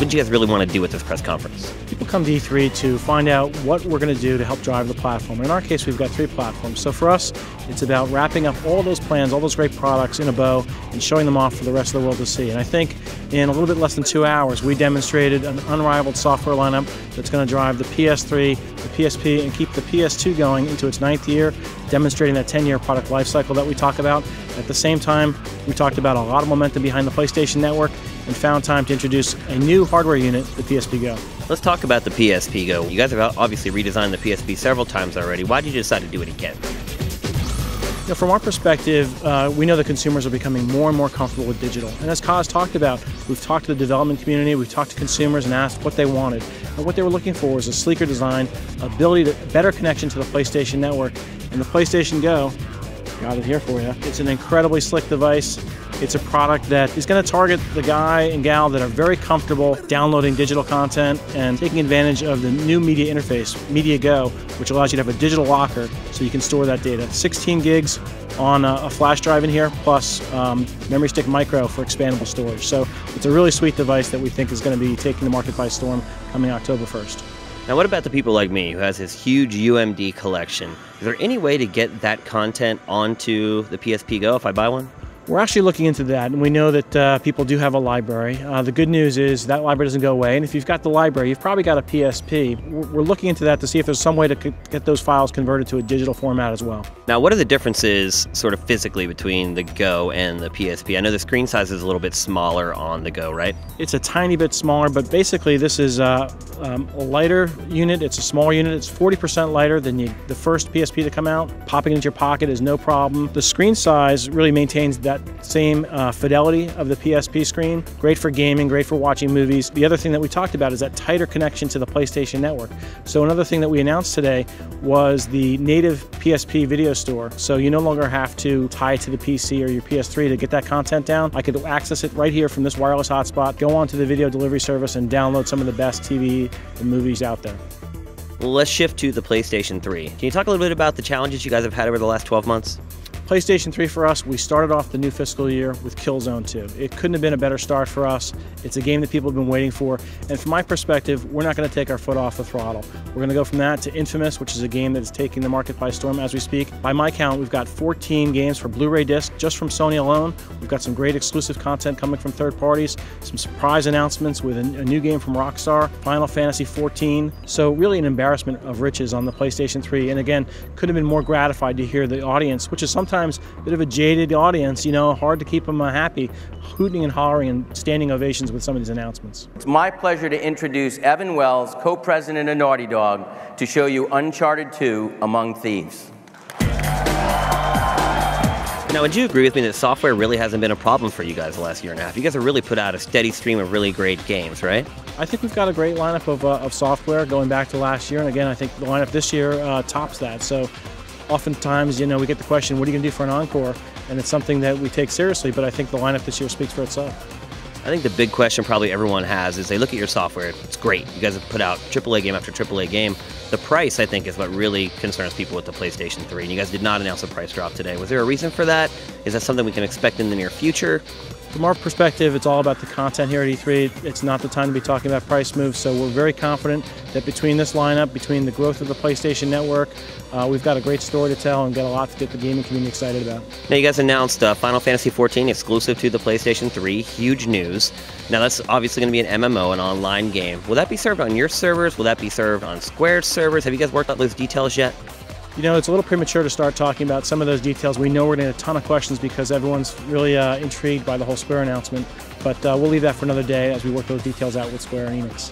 did you guys really want to do with this press conference? People come to E3 to find out what we're going to do to help drive the platform. In our case, we've got 3 platforms. So for us, it's about wrapping up all those plans, all those great products in a bow and showing them off for the rest of the world to see. And I think in a little bit less than 2 hours, we demonstrated an unrivaled software lineup that's going to drive the PS3, the PSP, and keep the PS2 going into its 9th year, demonstrating that 10-year product life cycle that we talk about. At the same time, we talked about a lot of momentum behind the PlayStation Network and found time to introduce a new hardware unit, the PSP Go. Let's talk about the PSP Go. You guys have obviously redesigned the PSP several times already. Why did you decide to do it again? From our perspective, we know that consumers are becoming more and more comfortable with digital. And as Kaz talked about, we've talked to the development community, we've talked to consumers and asked what they wanted. And what they were looking for was a sleeker design, ability to better connection to the PlayStation Network. And the PlayStation Go, got it here for you. It's an incredibly slick device. It's a product that is going to target the guy and gal that are very comfortable downloading digital content and taking advantage of the new media interface, Media Go, which allows you to have a digital locker so you can store that data. 16 gigs on a flash drive in here, plus memory stick micro for expandable storage. So it's a really sweet device that we think is going to be taking the market by storm coming October 1st. Now, what about the people like me who has this huge UMD collection? Is there any way to get that content onto the PSP Go if I buy one? We're actually looking into that, and we know that people do have a library. The good news is that library doesn't go away, and if you've got the library, you've probably got a PSP. We're looking into that to see if there's some way to get those files converted to a digital format as well. Now, what are the differences sort of physically between the Go and the PSP? I know the screen size is a little bit smaller on the Go, right? It's a tiny bit smaller, but basically this is a lighter unit. It's a smaller unit. It's 40% lighter than the first PSP to come out. Popping into your pocket is no problem. The screen size really maintains that same fidelity of the PSP screen. Great for gaming, great for watching movies. The other thing that we talked about is that tighter connection to the PlayStation Network. So another thing that we announced today was the native PSP video store. So you no longer have to tie it to the PC or your PS3 to get that content down. I could access it right here from this wireless hotspot, go onto the video delivery service and download some of the best TV and movies out there. Well, let's shift to the PlayStation 3. Can you talk a little bit about the challenges you guys have had over the last 12 months? PlayStation 3 for us, we started off the new fiscal year with Killzone 2. It couldn't have been a better start for us. It's a game that people have been waiting for. And from my perspective, we're not going to take our foot off the throttle. We're going to go from that to Infamous, which is a game that is taking the market by storm as we speak. By my count, we've got 14 games for Blu-ray disc just from Sony alone. We've got some great exclusive content coming from third parties, some surprise announcements with a new game from Rockstar, Final Fantasy XIV. So really an embarrassment of riches on the PlayStation 3. And again, couldn't have been more gratified to hear the audience, which is sometimes a bit of a jaded audience, hard to keep them happy, hooting and hollering and standing ovations with some of these announcements. It's my pleasure to introduce Evan Wells, co-president of Naughty Dog, to show you Uncharted 2: Among Thieves. Now, would you agree with me that software really hasn't been a problem for you guys the last year and a half? You guys have really put out a steady stream of really great games, right? I think we've got a great lineup of software going back to last year, and again, I think the lineup this year tops that. So oftentimes, we get the question, what are you going to do for an encore? And it's something that we take seriously, but I think the lineup this year speaks for itself. I think the big question probably everyone has is they look at your software, it's great. You guys have put out AAA game after AAA game. The price, I think, is what really concerns people with the PlayStation 3, and you guys did not announce a price drop today. Was there a reason for that? Is that something we can expect in the near future? From our perspective, it's all about the content here at E3. It's not the time to be talking about price moves, so we're very confident that between this lineup, between the growth of the PlayStation Network, we've got a great story to tell and got a lot to get the gaming community excited about. Now, you guys announced Final Fantasy XIV exclusive to the PlayStation 3. Huge news. Now, that's obviously going to be an MMO, an online game. Will that be served on your servers? Will that be served on Square's servers? Have you guys worked out those details yet? It's a little premature to start talking about some of those details. We know we're going to get a ton of questions because everyone's really intrigued by the whole Square announcement. But we'll leave that for another day as we work those details out with Square and Enix.